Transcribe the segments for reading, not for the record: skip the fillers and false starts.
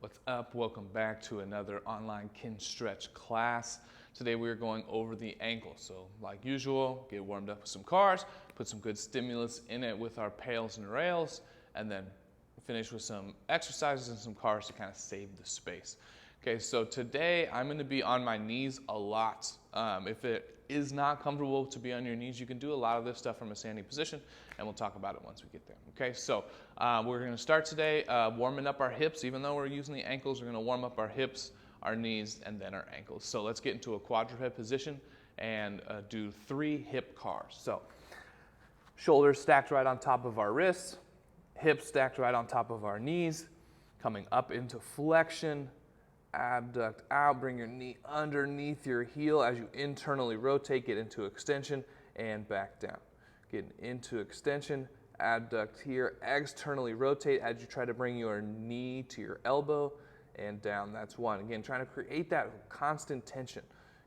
What's up? Welcome back to another online Kinstretch class. Today we are going over the ankle. So like usual, get warmed up with some cars, put some good stimulus in it with our pails and rails, and then finish with some exercises and some cars to kind of save the space. Okay, so today I'm going to be on my knees a lot. If it is not comfortable to be on your knees, you can do a lot of this stuff from a standing position, and we'll talk about it once we get there. Okay, so we're going to start today warming up our hips. Even though we're using the ankles, we're going to warm up our hips, our knees, and then our ankles. So let's get into a quadruped position and do 3 hip cars. So shoulders stacked right on top of our wrists, hips stacked right on top of our knees, coming up into flexion, abduct out, bring your knee underneath your heel as you internally rotate, get into extension and back down. Get into extension, abduct here, externally rotate as you try to bring your knee to your elbow and down. That's one. Again, trying to create that constant tension.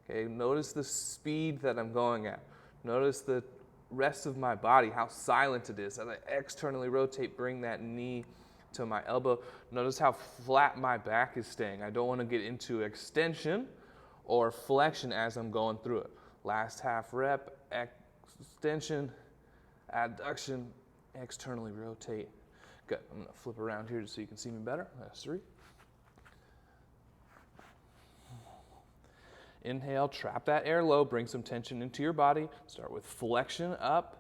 Okay, notice the speed that I'm going at. Notice the rest of my body, how silent it is. As I externally rotate, bring that knee to my elbow. Notice how flat my back is staying. I don't want to get into extension or flexion as I'm going through it. Last half rep, extension, adduction, externally rotate. Good. I'm going to flip around here just so you can see me better. That's 3. Inhale, trap that air low, bring some tension into your body. Start with flexion up,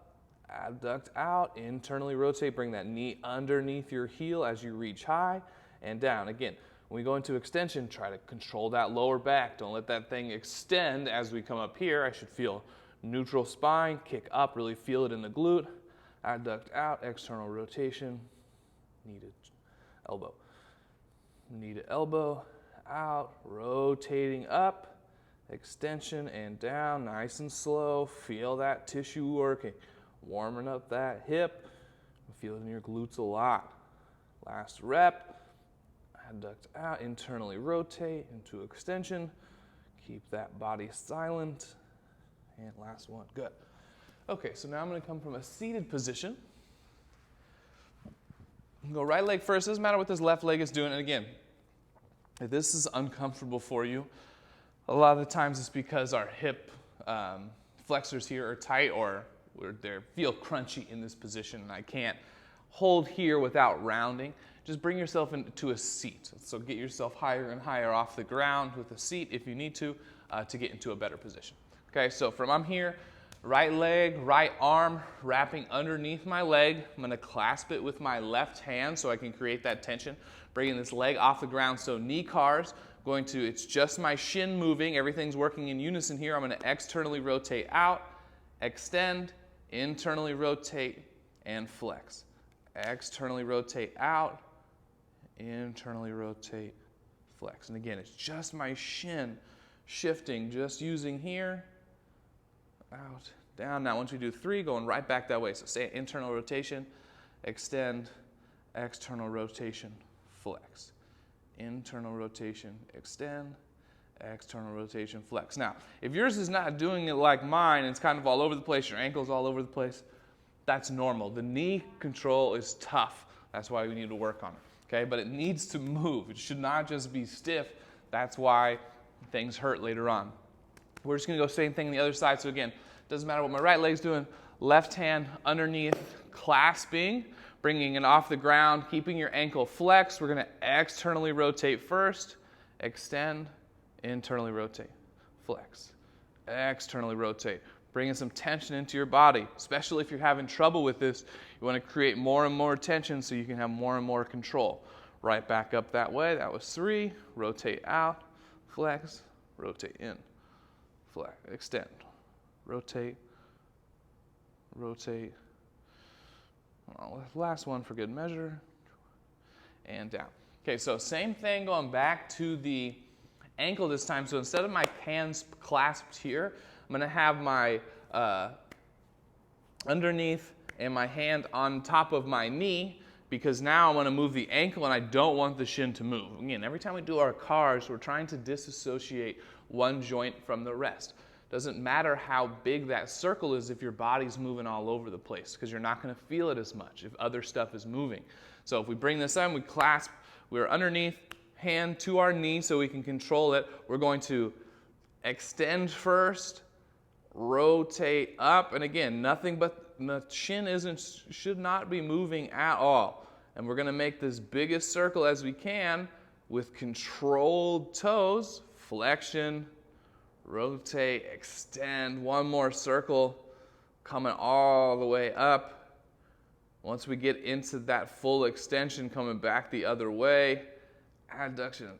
abduct out, internally rotate, bring that knee underneath your heel as you reach high and down. Again, when we go into extension, try to control that lower back. Don't let that thing extend as we come up here. I should feel neutral spine, kick up, really feel it in the glute. Adduct out, external rotation, knee to elbow. Knee to elbow, out, rotating up, extension and down, nice and slow. Feel that tissue working. Warming up that hip, feel it in your glutes a lot. Last rep, adduct out, internally rotate into extension. Keep that body silent. And last one, good. Okay, so now I'm going to come from a seated position. Go right leg first. Doesn't matter what this left leg is doing. And again, if this is uncomfortable for you, a lot of the times it's because our hip flexors here are tight or they feel crunchy in this position and I can't hold here without rounding. Just bring yourself into a seat. So get yourself higher and higher off the ground with a seat if you need to get into a better position. Okay, so from I'm here, right leg, right arm wrapping underneath my leg. I'm going to clasp it with my left hand so I can create that tension. Bringing this leg off the ground, so knee cars. It's just my shin moving. Everything's working in unison here. I'm going to externally rotate out, extend, internally rotate, and flex. Externally rotate out, internally rotate, flex. And again, it's just my shin shifting, just using here, out, down. Now once we do 3, going right back that way. So say internal rotation, extend, external rotation, flex. Internal rotation, extend, external rotation, flex. Now, if yours is not doing it like mine, it's kind of all over the place, your ankle's all over the place, that's normal. The knee control is tough. That's why we need to work on it, okay? But it needs to move. It should not just be stiff. That's why things hurt later on. We're just going to go same thing on the other side. So again, doesn't matter what my right leg's doing. Left hand underneath, clasping, bringing it off the ground, keeping your ankle flexed. We're going to externally rotate first, extend, internally rotate, flex, externally rotate. Bringing some tension into your body, especially if you're having trouble with this. You want to create more and more tension so you can have more and more control. Right back up that way. That was 3. Rotate out, flex, rotate in, flex, extend, rotate, rotate. Last one for good measure, and down. Okay, so same thing going back to the ankle this time. So instead of my hands clasped here, I'm going to have my underneath and my hand on top of my knee because now I want to move the ankle and I don't want the shin to move. Again, every time we do our cars, we're trying to disassociate one joint from the rest. Doesn't matter how big that circle is if your body's moving all over the place because you're not going to feel it as much if other stuff is moving. So if we bring this in, we clasp, we're underneath, hand to our knee so we can control it. We're going to extend first, rotate up, and again, nothing but the chin should not be moving at all. And we're going to make this biggest circle as we can with controlled toes, flexion, rotate, extend, one more circle, coming all the way up. Once we get into that full extension, coming back the other way, adduction,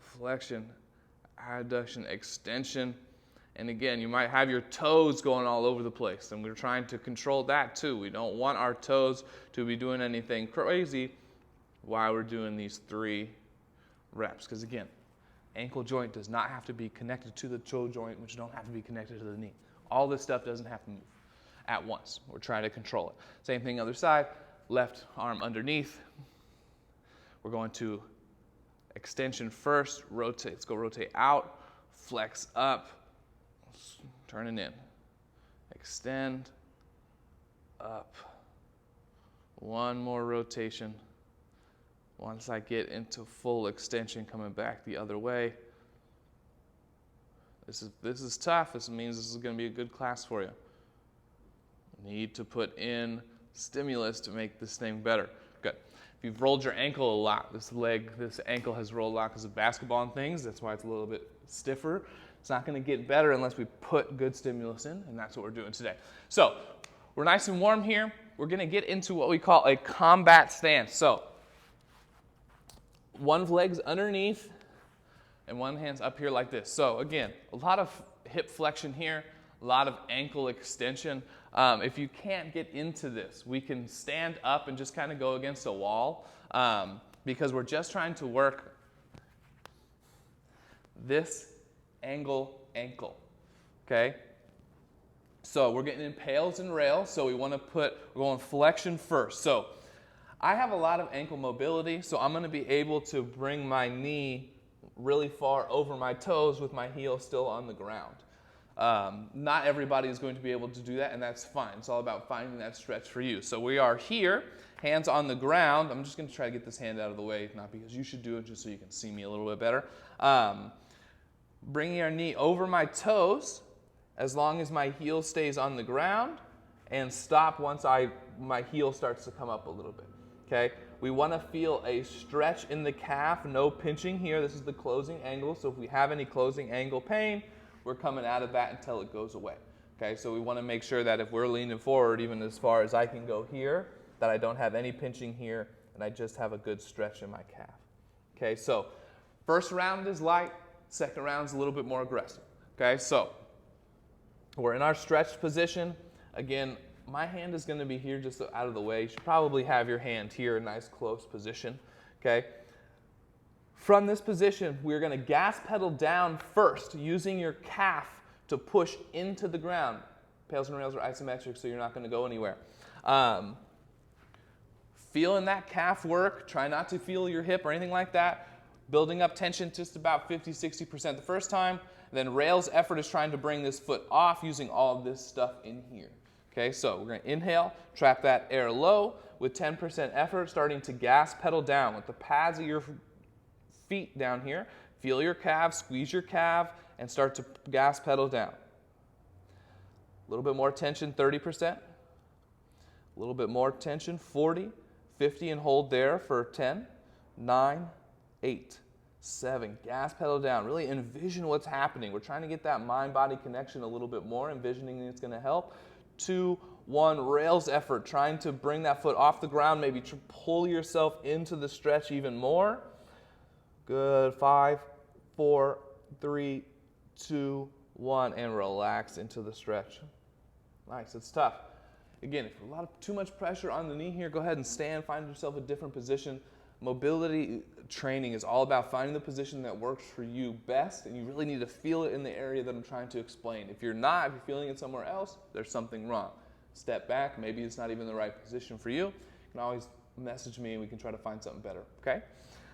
flexion, adduction, extension. And again, you might have your toes going all over the place, and we're trying to control that too. We don't want our toes to be doing anything crazy while we're doing these 3 reps. Because again, ankle joint does not have to be connected to the toe joint, which don't have to be connected to the knee. All this stuff doesn't have to move at once. We're trying to control it. Same thing other side, left arm underneath. We're going to extension first, rotate. Let's go rotate out, flex up, turning in. Extend, up. One more rotation. Once I get into full extension, coming back the other way. This is tough. This means this is going to be a good class for you. Need to put in stimulus to make this thing better. Good. If you've rolled your ankle a lot, this ankle has rolled a lot because of basketball and things. That's why it's a little bit stiffer. It's not going to get better unless we put good stimulus in, and that's what we're doing today. So we're nice and warm here. We're going to get into what we call a combat stance. So one leg's underneath and one hand's up here like this. So again, a lot of hip flexion here, a lot of ankle extension. If you can't get into this, we can stand up and just kind of go against a wall because we're just trying to work this ankle, okay? So we're getting in pails and rails, so we're going flexion first. So I have a lot of ankle mobility, so I'm going to be able to bring my knee really far over my toes with my heel still on the ground. Not everybody is going to be able to do that, and that's fine. It's all about finding that stretch for you. So we are here, hands on the ground. I'm just going to try to get this hand out of the way, not because you should do it, just so you can see me a little bit better. Bringing our knee over my toes as long as my heel stays on the ground, and stop once my heel starts to come up a little bit. Okay? We want to feel a stretch in the calf, no pinching here. This is the closing angle, so if we have any closing angle pain, we're coming out of that until it goes away. Okay, so we want to make sure that if we're leaning forward, even as far as I can go here, that I don't have any pinching here, and I just have a good stretch in my calf. Okay, so first round is light, second round is a little bit more aggressive. Okay, so we're in our stretched position. Again, my hand is going to be here just out of the way. You should probably have your hand here, a nice close position. Okay. From this position, we're going to gas pedal down first, using your calf to push into the ground. Pails and rails are isometric, so you're not going to go anywhere. Feeling that calf work. Try not to feel your hip or anything like that. Building up tension just about 50-60% the first time. Then rails effort is trying to bring this foot off using all of this stuff in here. Okay, so we're going to inhale, trap that air low with 10% effort, starting to gas pedal down with the pads of your feet down here. Feel your calves, squeeze your calf, and start to gas pedal down. A little bit more tension, 30%. A little bit more tension, 40, 50, and hold there for 10, 9, 8, 7. Gas pedal down. Really envision what's happening. We're trying to get that mind-body connection a little bit more. Envisioning it's going to help. 2, 1, rails effort. Trying to bring that foot off the ground. Maybe pull yourself into the stretch even more. Good. 5, 4, 3, 2, 1, and relax into the stretch. Nice. It's tough. Again, if too much pressure on the knee here, go ahead and stand. Find yourself a different position. Mobility training is all about finding the position that works for you best, and you really need to feel it in the area that I'm trying to explain. If you're feeling it somewhere else, there's something wrong. Step back. Maybe it's not even the right position for you. You can always message me and we can try to find something better, okay?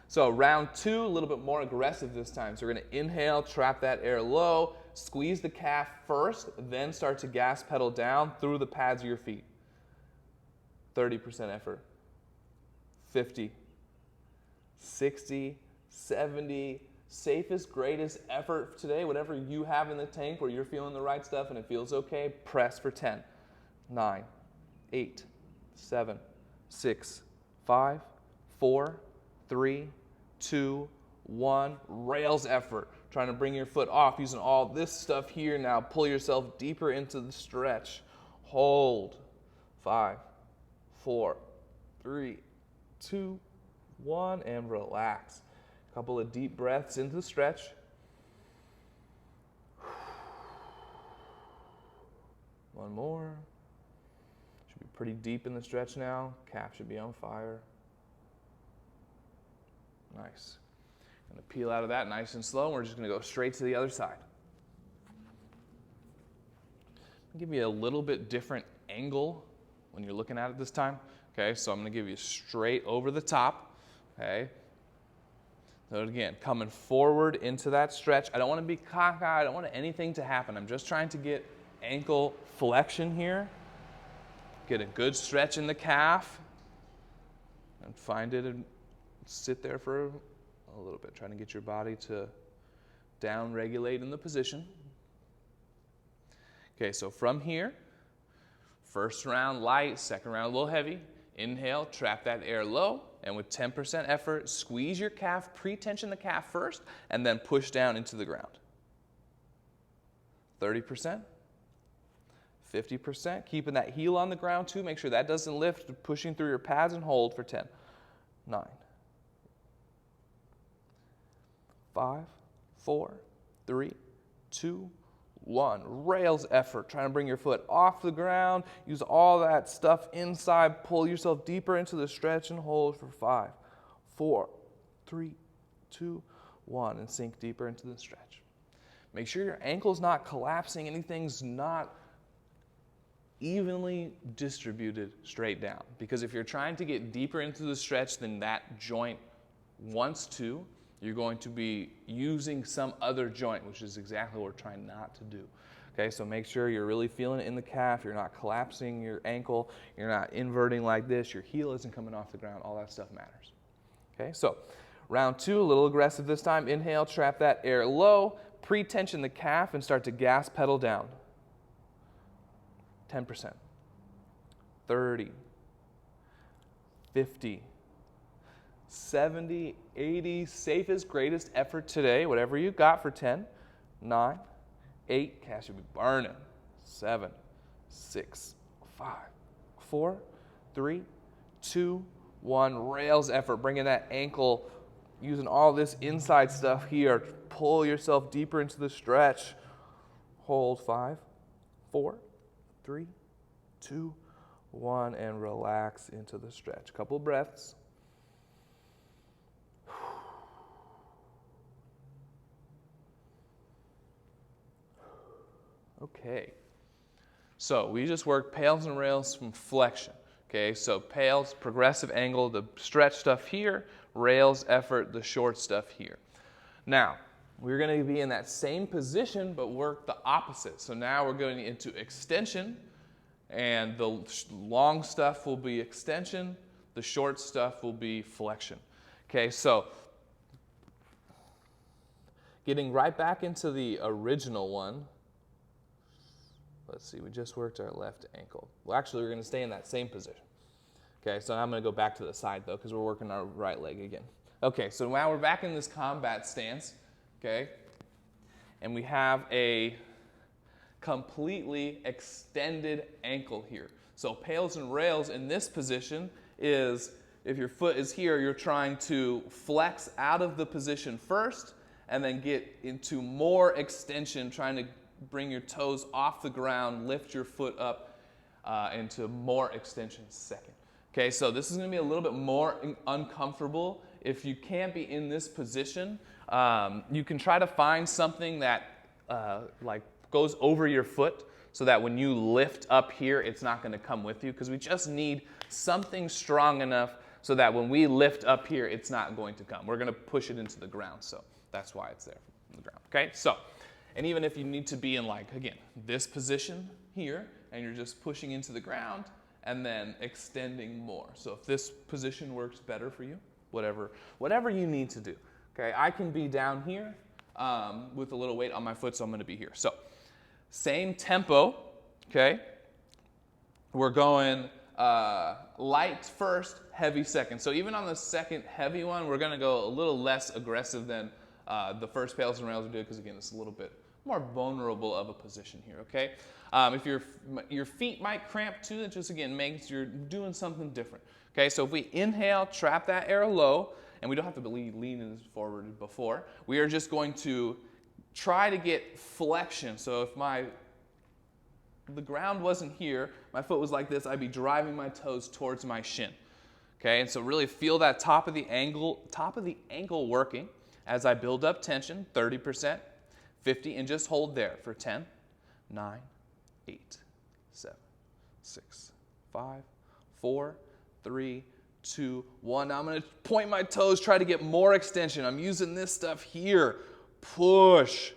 So round 2, a little bit more aggressive this time. So we're going to inhale, trap that air low, squeeze the calf first, then start to gas pedal down through the pads of your feet. 30% effort. 50, 60, 70. Safest, greatest effort today, whatever you have in the tank where you're feeling the right stuff and it feels okay, press for 10. 9, 8, 7, 6, 5, 4, 3, 2, 1. Rails effort. Trying to bring your foot off using all this stuff here. Now pull yourself deeper into the stretch. Hold. 5, 4, 3, 2, 1, and relax. Couple of deep breaths into the stretch. One more. Should be pretty deep in the stretch now. Calf should be on fire. Nice. Gonna peel out of that nice and slow. We're just gonna go straight to the other side. I'll give you a little bit different angle when you're looking at it this time. Okay, so I'm gonna give you straight over the top. Okay. So again, coming forward into that stretch. I don't want to be cockeyed. I don't want anything to happen. I'm just trying to get ankle flexion here. Get a good stretch in the calf. And find it and sit there for a little bit. Trying to get your body to down regulate in the position. Okay, so from here, first round light, second round a little heavy. Inhale, trap that air low. And with 10% effort, squeeze your calf, pre-tension the calf first, and then push down into the ground. 30%, 50%, keeping that heel on the ground too. Make sure that doesn't lift, pushing through your pads and hold for 10, 9, 5, 4, 3, 2, 1. Rails effort, trying to bring your foot off the ground. Use all that stuff inside. Pull yourself deeper into the stretch and hold for 5, 4, 3, 2, 1. And sink deeper into the stretch. Make sure your ankle's not collapsing. Anything's not evenly distributed straight down. Because if you're trying to get deeper into the stretch than that joint wants to, you're going to be using some other joint, which is exactly what we're trying not to do. Okay, so make sure you're really feeling it in the calf. You're not collapsing your ankle. You're not inverting like this. Your heel isn't coming off the ground. All that stuff matters. Okay, so round 2, a little aggressive this time. Inhale, trap that air low. Pre-tension the calf and start to gas pedal down. 10%, 30, 50, 70, 80, safest, greatest effort today, whatever you got for 10, 9, 8, calf should be burning, 7, 6, 5, 4, 3, 2, 1, rails effort, bringing that ankle, using all this inside stuff here, pull yourself deeper into the stretch, hold 5, 4, 3, 2, 1, and relax into the stretch. Couple breaths. Okay, so we just worked pales and rails from flexion. Okay, so pales, progressive angle, the stretch stuff here, rails, effort, the short stuff here. Now, we're going to be in that same position, but work the opposite. So now we're going into extension, and the long stuff will be extension, the short stuff will be flexion. Okay, so getting right back into the original one. Let's see, we just worked our left ankle. Well, actually, we're going to stay in that same position. Okay, so I'm going to go back to the side, though, because we're working our right leg again. Okay, so now we're back in this combat stance, okay? And we have a completely extended ankle here. So pales and rails in this position is, if your foot is here, you're trying to flex out of the position first, and then get into more extension, trying to bring your toes off the ground, lift your foot up into more extension second. Okay, so this is going to be a little bit more uncomfortable. If you can't be in this position, you can try to find something that like goes over your foot so that when you lift up here, it's not going to come with you, because we just need something strong enough so that when we lift up here, it's not going to come. We're going to push it into the ground, so that's why it's there from the ground. Okay, so, and even if you need to be in, like, again, this position here, and you're just pushing into the ground and then extending more. So if this position works better for you, whatever you need to do. Okay, I can be down here with a little weight on my foot, so I'm going to be here. So same tempo, okay? We're going light first, heavy second. So even on the second heavy one, we're going to go a little less aggressive than the first pails and rails we did, because again, it's a little bit more vulnerable of a position here, okay? If your feet might cramp too, that just again makes you're doing something different. Okay, so if we inhale, trap that air low, and we don't have to be leaning forward before, we are just going to try to get flexion. So if the ground wasn't here, my foot was like this, I'd be driving my toes towards my shin. Okay, and so really feel that top of the ankle working as I build up tension, 30%, 50, and just hold there for 10, 9, 8, 7, 6, 5, 4, 3, 2, 1. Now I'm going to point my toes, try to get more extension. I'm using this stuff here. Push.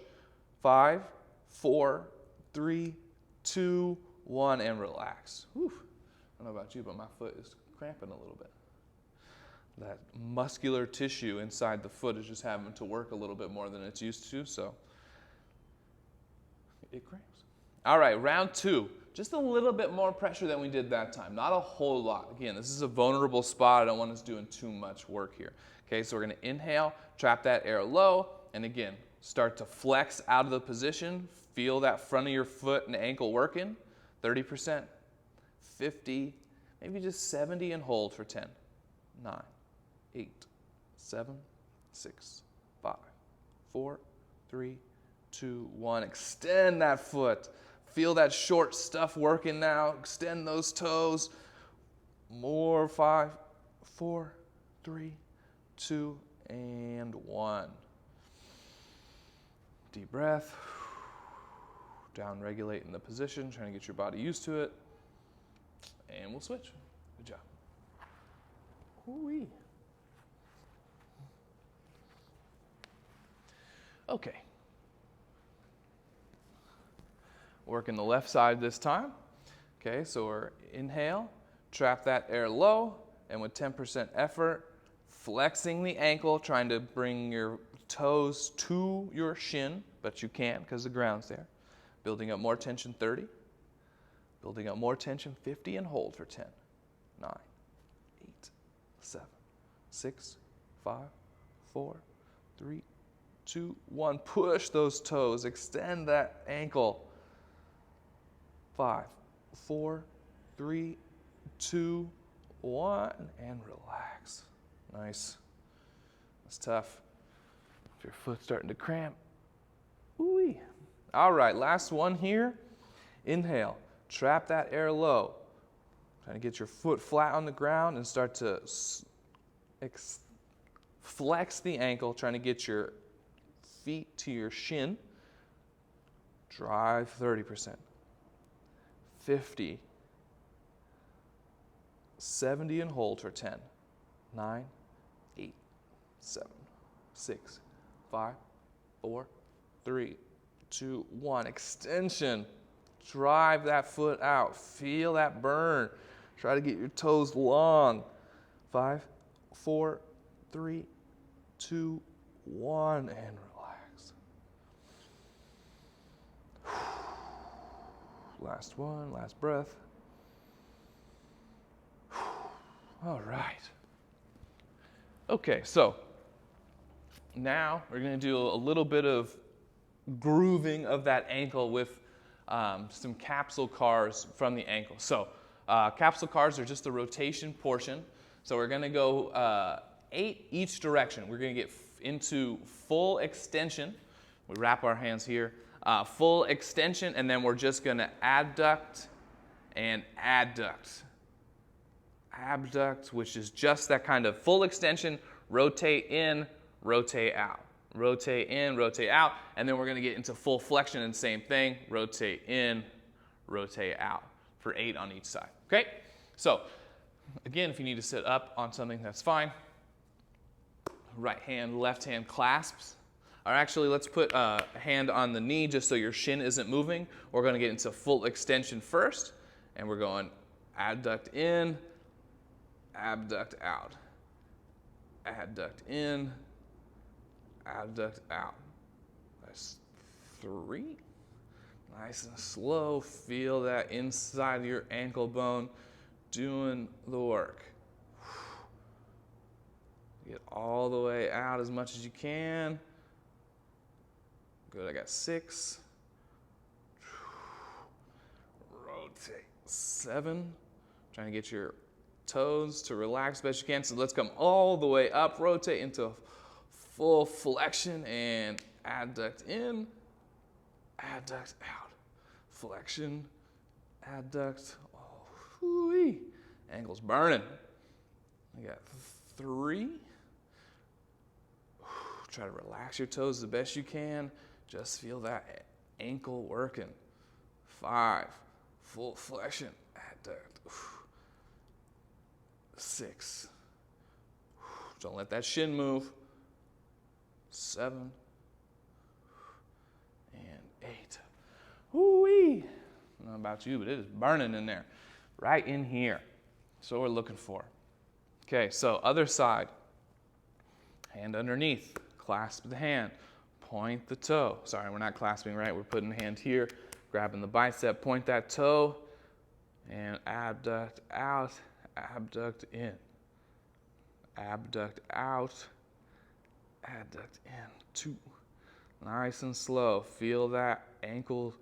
5, 4, 3, 2, 1, and relax. Whew. I don't know about you, but my foot is cramping a little bit. That muscular tissue inside the foot is just having to work a little bit more than it's used to, so it cramps. All right, round 2. Just a little bit more pressure than we did that time. Not a whole lot. Again, this is a vulnerable spot. I don't want us doing too much work here. Okay, so we're going to inhale, trap that air low, and again, start to flex out of the position. Feel that front of your foot and ankle working. 30%, 50, maybe just 70, and hold for 10, 9, 8, 7, 6, 5, 4, 3, 2, 1. Extend that foot. Feel that short stuff working now. Extend those toes. More. 5, 4, 3, 2, and 1. Deep breath. Down regulating the position, trying to get your body used to it. And we'll switch. Good job. Ooh-wee. Okay. Working the left side this time. Okay, so we're inhale, trap that air low, and with 10% effort, flexing the ankle, trying to bring your toes to your shin, but you can't because the ground's there. Building up more tension, 30. Building up more tension, 50, and hold for 10, 9, 8, 7, 6, 5, 4, 3, 2, 1. Push those toes, extend that ankle. 5, 4, 3, 2, 1, and relax. Nice. That's tough. If your foot's starting to cramp. Ooh-wee. All right, last one here. Inhale, trap that air low. Trying to get your foot flat on the ground and start to flex the ankle, trying to get your feet to your shin. Drive 30%. 50, 70, and hold for 10, 9, 8, 7, 6, 5, 4, 3, 2, 1. Extension. Drive that foot out. Feel that burn. Try to get your toes long. 5, 4, 3, 2, 1, and relax. Last one, last breath. All right. Okay, so now we're going to do a little bit of grooving of that ankle with some capsule cars from the ankle. So capsule cars are just the rotation portion. So we're going to go 8 each direction. We're going to get into full extension. We wrap our hands here. Full extension, and then we're just going to adduct and adduct. Abduct, which is just that kind of full extension, rotate in, rotate out. Rotate in, rotate out, and then we're going to get into full flexion and same thing, rotate in, rotate out for 8 on each side. Okay? So, again, if you need to sit up on something, that's fine. Right hand, left hand clasps. Or actually, let's put a hand on the knee just so your shin isn't moving. We're going to get into full extension first, and we're going adduct in, abduct out. Adduct in, Abduct out. That's 3. Nice and slow. Feel that inside of your ankle bone doing the work. Get all the way out as much as you can. Good, I got 6. Rotate. 7. Trying to get your toes to relax as best you can. So let's come all the way up, rotate into full flexion and adduct in, adduct out. Flexion, adduct. Oh, whoo-wee. Ankle's burning. I got 3. Try to relax your toes the best you can. Just feel that ankle working. 5. Full flexion, adduct. 6. Don't let that shin move. 7. And 8. Woo-wee. I don't know about you, but it is burning in there. Right in here. That's what we're looking for. Okay, so other side. Hand underneath. Clasp the hand. Point the toe. Sorry, we're not clasping, right? We're putting the hand here, grabbing the bicep, point that toe, and abduct out, abduct in. Abduct out, adduct in. 2. Nice and slow. Feel that ankle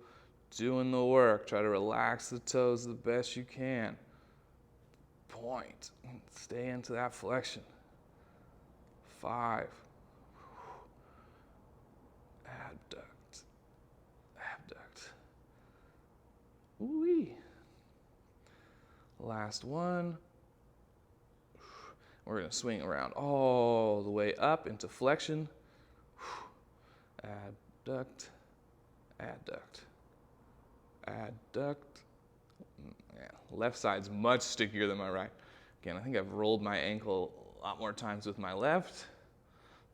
doing the work. Try to relax the toes the best you can. Point. Stay into that flexion. 5. Abduct. Abduct. Ooh-wee. Last one. We're going to swing around all the way up into flexion. Adduct. Adduct. Adduct. Yeah, left side's much stickier than my right. Again, I think I've rolled my ankle a lot more times with my left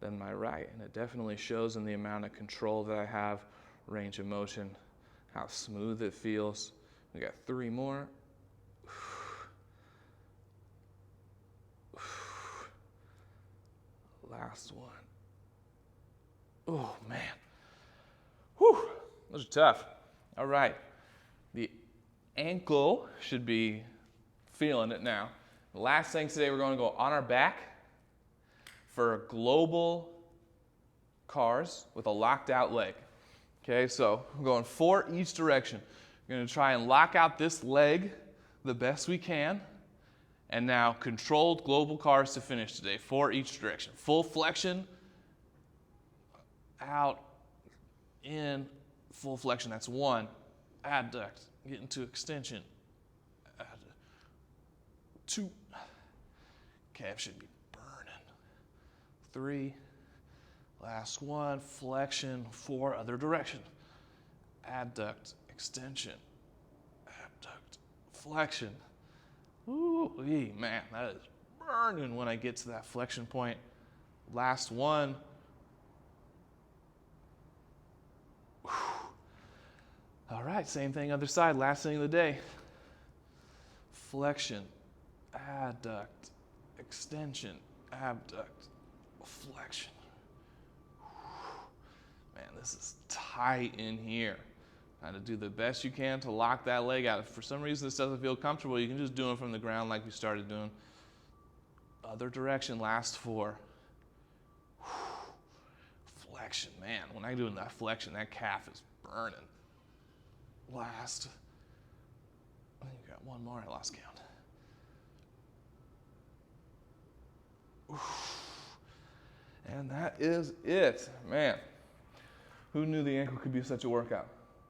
than my right, and it definitely shows in the amount of control that I have, range of motion, how smooth it feels. We got 3 more. Last one. Oh, man. Whew. Those are tough. All right. The ankle should be feeling it now. The last thing today, we're going to go on our back for global cars with a locked out leg. Okay, so we're going 4 each direction. We're going to try and lock out this leg the best we can. And now controlled global cars to finish today. 4 each direction. Full flexion, out, in, full flexion. That's 1. Adduct, get into extension. 2. Calf should be burning. 3. Last one, flexion. 4, other direction. Adduct, extension. Abduct, flexion. Ooh, man, that is burning when I get to that flexion point. Last one. Whew. All right, same thing, other side, last thing of the day. Flexion, adduct, extension, abduct, flexion. Man, this is tight in here. Trying to do the best you can to lock that leg out. If for some reason this doesn't feel comfortable, you can just do it from the ground like we started doing. Other direction, last 4. Flexion, man. When I'm doing that flexion, that calf is burning. Last. I think I got one more. I lost count. And that is it. Man, who knew the ankle could be such a workout?